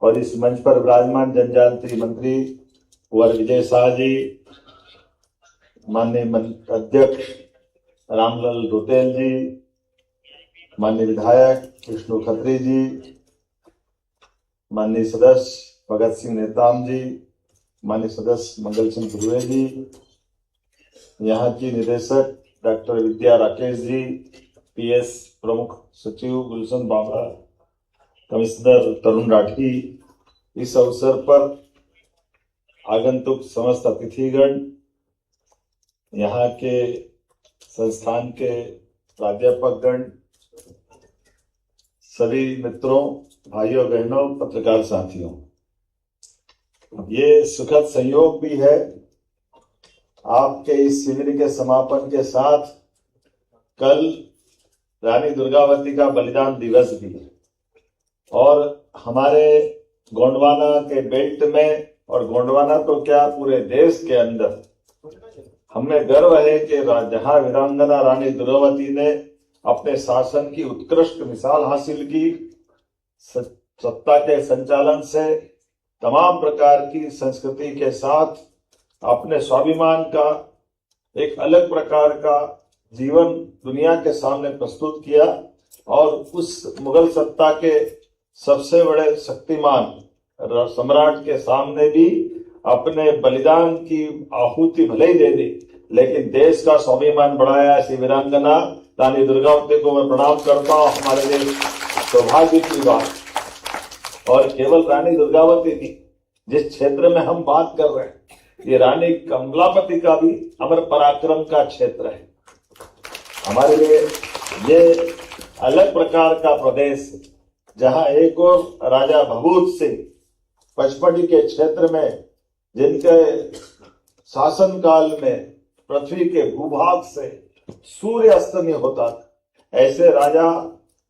और इस मंच पर विराजमान जनजातीय मंत्री कुंवर विजय शाह जी, माननीय अध्यक्ष रामलाल रोतेल जी, माननीय विधायक विष्णु खत्री जी, माननीय सदस्य भगत सिंह नेताम जी, माननीय सदस्य मंगल सिंह ध्रुवे जी, यहाँ की निदेशक डॉक्टर विद्या राकेश जी, पीएस प्रमुख सचिव गुलशन बाबा, कमिश्नर तरुण राठी, इस अवसर पर आगंतुक समस्त अतिथिगण, यहाँ के संस्थान के प्राध्यापकगण, सभी मित्रों, भाइयों बहनों, पत्रकार साथियों, ये सुखद संयोग भी है आपके इस शिविर के समापन के साथ कल रानी दुर्गावती का बलिदान दिवस भी है और हमारे गोंडवाना के बेल्ट में, और गोंडवाना तो क्या पूरे देश के अंदर हमें गर्व है कि जहां वीरांगना रानी दुर्गावती ने अपने शासन की उत्कृष्ट मिसाल हासिल की, सत्ता के संचालन से तमाम प्रकार की संस्कृति के साथ अपने स्वाभिमान का एक अलग प्रकार का जीवन दुनिया के सामने प्रस्तुत किया और उस मुगल सत्ता के सबसे बड़े शक्तिमान सम्राट के सामने भी अपने बलिदान की आहुति भले ही दे दी, लेकिन देश का स्वाभिमान बढ़ाया। ऐसी वीरांगना रानी दुर्गावती को मैं प्रणाम करता हूँ। हमारे लिए सौभाग्य की बात। और केवल रानी दुर्गावती नहीं, जिस क्षेत्र में हम बात कर रहे हैं, ये रानी कमलापति का भी अमर पराक्रम का क्षेत्र है। हमारे लिए ये अलग प्रकार का प्रदेश है, जहां एक और राजा भभूत सिंह पचमढ़ी के क्षेत्र में, जिनके शासन काल में पृथ्वी के भूभाग से सूर्य अस्त नहीं होता था, ऐसे राजा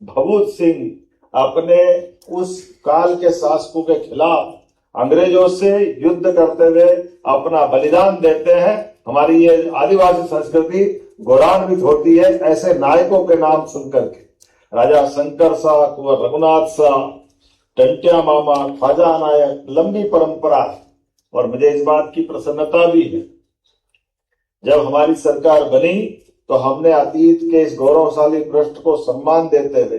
भभूत सिंह अपने उस काल के शासकों के खिलाफ अंग्रेजों से युद्ध करते हुए अपना बलिदान देते हैं। हमारी ये आदिवासी संस्कृति गौरवान्वित होती है ऐसे नायकों के नाम सुनकर के। राजा शंकर शाह, कुंवर रघुनाथ शाह, टंटिया मामा, ख्वाजा नायक, लंबी परंपरा है। और मुझे इस बात की प्रसन्नता भी है, जब हमारी सरकार बनी तो हमने अतीत के इस गौरवशाली पृष्ठ को सम्मान देते हुए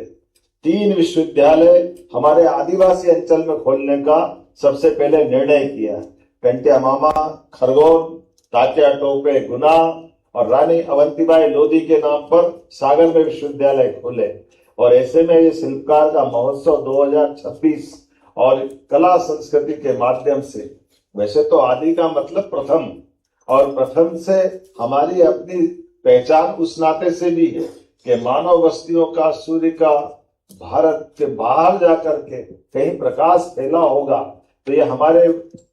3 विश्वविद्यालय हमारे आदिवासी अंचल में खोलने का सबसे पहले निर्णय किया। टंटिया मामा खरगोन, तात्या टोपे गुना और रानी अवंतीबाई लोधी के नाम पर सागर में विश्वविद्यालय खोले। और ऐसे में ये शिल्पकार का महोत्सव 2026 और कला संस्कृति के माध्यम से, वैसे तो आदि का मतलब प्रथम, और प्रथम से हमारी अपनी पहचान उस नाते से भी है कि मानव बस्तियों का सूर्य का भारत के बाहर जाकर के कहीं प्रकाश फैला होगा, तो ये हमारे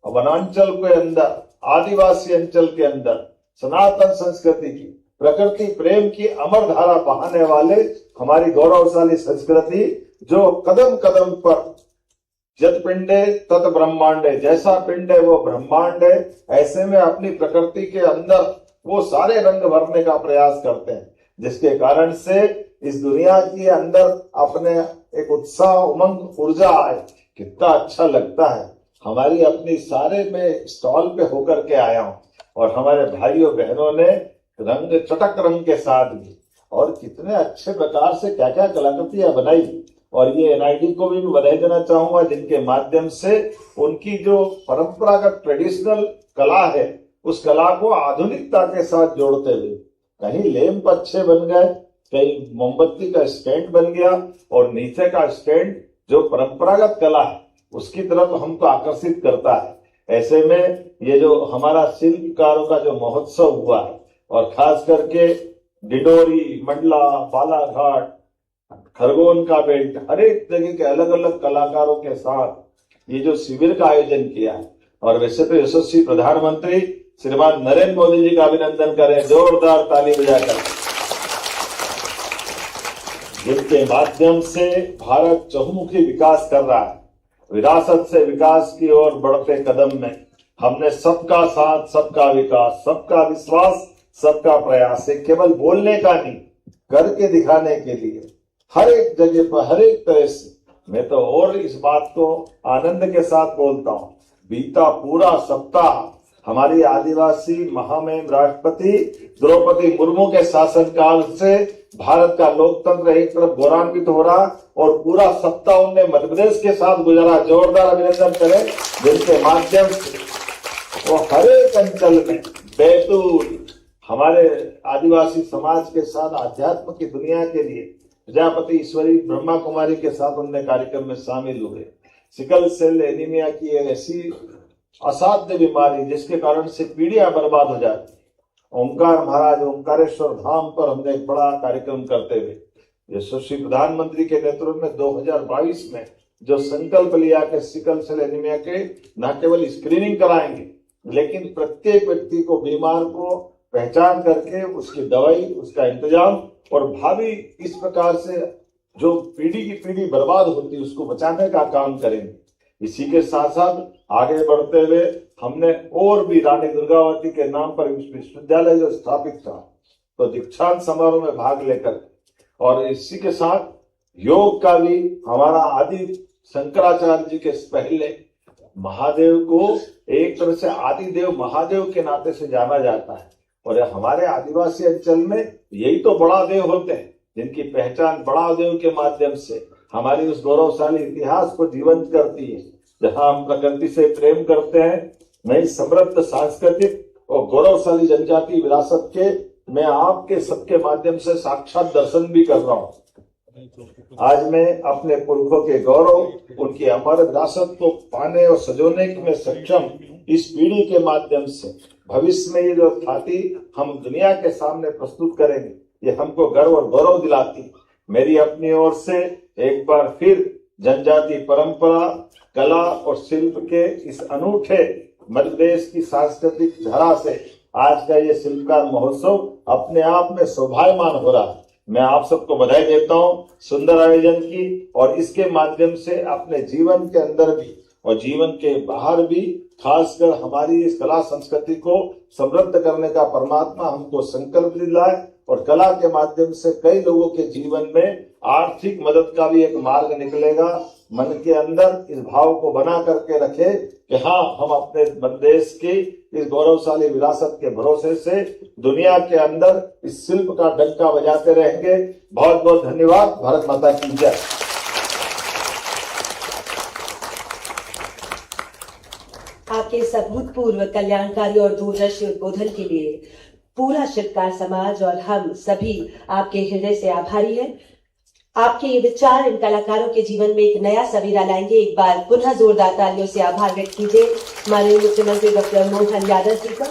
वनांचल के अंदर, आदिवासी अंचल के अंदर सनातन संस्कृति की, प्रकृति प्रेम की अमर धारा बहाने वाले हमारी गौरवशाली संस्कृति, जो कदम कदम पर जत पिंडे तत ब्रह्मांडे, जैसा पिंड है वो ब्रह्मांड है, ऐसे में अपनी प्रकृति के अंदर वो सारे रंग भरने का प्रयास करते हैं, जिसके कारण से इस दुनिया के अंदर अपने एक उत्साह, उमंग, ऊर्जा आए। कितना अच्छा लगता है। हमारी अपनी सारे में स्टॉल पे होकर के आया हूँ और हमारे भाइयों बहनों ने रंग, चटक रंग के साथ भी, और कितने अच्छे प्रकार से क्या क्या कलाकृतियां बनाई। और ये एनआईडी को भी बधाई देना चाहूंगा, जिनके माध्यम से उनकी जो परंपरागत ट्रेडिशनल कला है, उस कला को आधुनिकता के साथ जोड़ते हुए कहीं लैंप अच्छे बन गए, कहीं मोमबत्ती का स्टैंड बन गया, और नीचे का स्टैंड जो परंपरागत कला है उसकी तरफ हमको आकर्षित करता है। ऐसे में ये जो हमारा शिल्पकारों का जो महोत्सव हुआ है, और खास करके डिडोरी, मंडला, बालाघाट, खरगोन का बेल्ट, हर एक जगह के अलग अलग कलाकारों के साथ ये जो शिविर का आयोजन किया है, और वैसे तो यशस्वी प्रधानमंत्री श्रीमान नरेंद्र मोदी जी का अभिनंदन करें, जोरदार ताली बजाकर, जिनके माध्यम से भारत चहुमुखी विकास कर रहा है। विरासत से विकास की ओर बढ़ते कदम में हमने सबका साथ, सबका विकास, सबका विश्वास, सबका प्रयास है, केवल बोलने का नहीं, करके दिखाने के लिए हर एक जगह पर, हर एक तरह से मैं तो और इस बात को आनंद के साथ बोलता हूँ, बीता पूरा सप्ताह हमारी आदिवासी महामहिम राष्ट्रपति द्रौपदी मुर्मू के शासनकाल से भारत का लोकतंत्र एक तरफ गौरवान्वित हो रहा और पूरा सप्ताह उनने मध्य प्रदेश के साथ गुजारा। जोरदार अभिनंदन करें, जिनके माध्यम से वो हर एक अंचल में बैतूल हमारे आदिवासी समाज के साथ आध्यात्म की दुनिया के लिए प्रजापति ईश्वरी ब्रह्मा कुमारी के साथ उनने कार्यक्रम में शामिल हुए। सिकल सेल एनीमिया की एक ऐसी असाध्य बीमारी जिसके कारण से पीढ़ियां बर्बाद हो जाती। ओंकार महाराज ओंकारेश्वर धाम पर हमने एक बड़ा कार्यक्रम करते हुए यशस्वी प्रधानमंत्री के नेतृत्व में 2022 में जो संकल्प लिया कि सिकल सेल एनीमिया के न केवल स्क्रीनिंग कराएंगे लेकिन प्रत्येक व्यक्ति को बीमार को पहचान करके उसकी दवाई उसका इंतजाम और भावी इस प्रकार से जो पीढ़ी की पीढ़ी बर्बाद होती है उसको बचाने का काम करेंगे। इसी के साथ साथ आगे बढ़ते हुए हमने और भी रानी दुर्गावती के नाम पर विश्वविद्यालय जो स्थापित था तो दीक्षांत समारोह में भाग लेकर और इसी के साथ योग का भी हमारा आदि शंकराचार्य जी के पहले महादेव को एक तरह से आदि देव महादेव के नाते से जाना जाता है और हमारे आदिवासी अंचल में यही तो बड़ा देव होते हैं जिनकी पहचान बड़ा देव के माध्यम से हमारी उस गौरवशाली इतिहास को जीवंत करती है। जहां हम प्रकृति से प्रेम करते हैं, मैं समृद्ध सांस्कृतिक और गौरवशाली जनजातीय विरासत के मैं आपके सबके माध्यम से साक्षात दर्शन भी कर रहा हूँ। आज मैं अपने पुरखों के गौरव उनकी अमर विरासत को पाने और सजोने में सक्षम इस पीढ़ी के माध्यम से भविष्य में ये जो ख्याति हम दुनिया के सामने प्रस्तुत करेंगे ये हमको गर्व और गौरव दिलाती। मेरी अपनी ओर से एक बार फिर जनजातीय परंपरा कला और शिल्प के इस अनूठे मध्य प्रदेश की सांस्कृतिक धरा से आज का ये शिल्पकार महोत्सव अपने आप में शोभायमान हो रहा है। मैं आप सबको बधाई देता हूँ सुंदर आयोजन की और इसके माध्यम से अपने जीवन के अंदर भी और जीवन के बाहर भी खासकर हमारी इस कला संस्कृति को समृद्ध करने का परमात्मा हमको संकल्प दिलाए और कला के माध्यम से कई लोगों के जीवन में आर्थिक मदद का भी एक मार्ग निकलेगा। मन के अंदर इस भाव को बना करके रखे कि हाँ हम अपने देश की इस गौरवशाली विरासत के भरोसे से दुनिया के अंदर इस शिल्प का डंका बजाते रहेंगे। बहुत बहुत धन्यवाद। भारत माता की जय। आपके इस अभूतपूर्व कल्याणकारी और दूरदर्शी उद्बोधन के लिए पूरा शिल्पकार समाज और हम सभी आपके हृदय से आभारी हैं। आपके ये विचार इन कलाकारों के जीवन में एक नया सवेरा लाएंगे। एक बार पुनः जोरदार तालियों से आभार व्यक्त कीजिए माननीय मुख्यमंत्री डॉक्टर मोहन यादव जी का।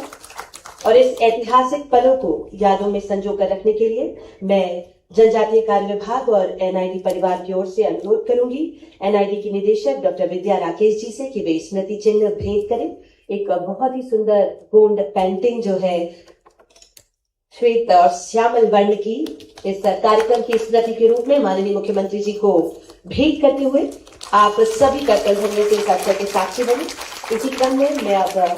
और इस ऐतिहासिक पलों को यादों में संजो कर रखने के लिए मैं जनजातीय कार्य विभाग और एनआईडी परिवार की ओर से अनुरोध करूंगी एनआईडी की निदेशक डॉक्टर विद्या राकेश जी से कि वे स्मृति चिन्ह भेंट करें। एक बहुत ही सुंदर गोंड पेंटिंग जो है श्वेत और श्यामल वर्ण की इस कार्यक्रम की स्मृति के रूप में माननीय मुख्यमंत्री जी को भेंट करते हुए आप सभी कर्तव्य से इस अवसर के साक्षी बने। इसी क्रम में मैं अब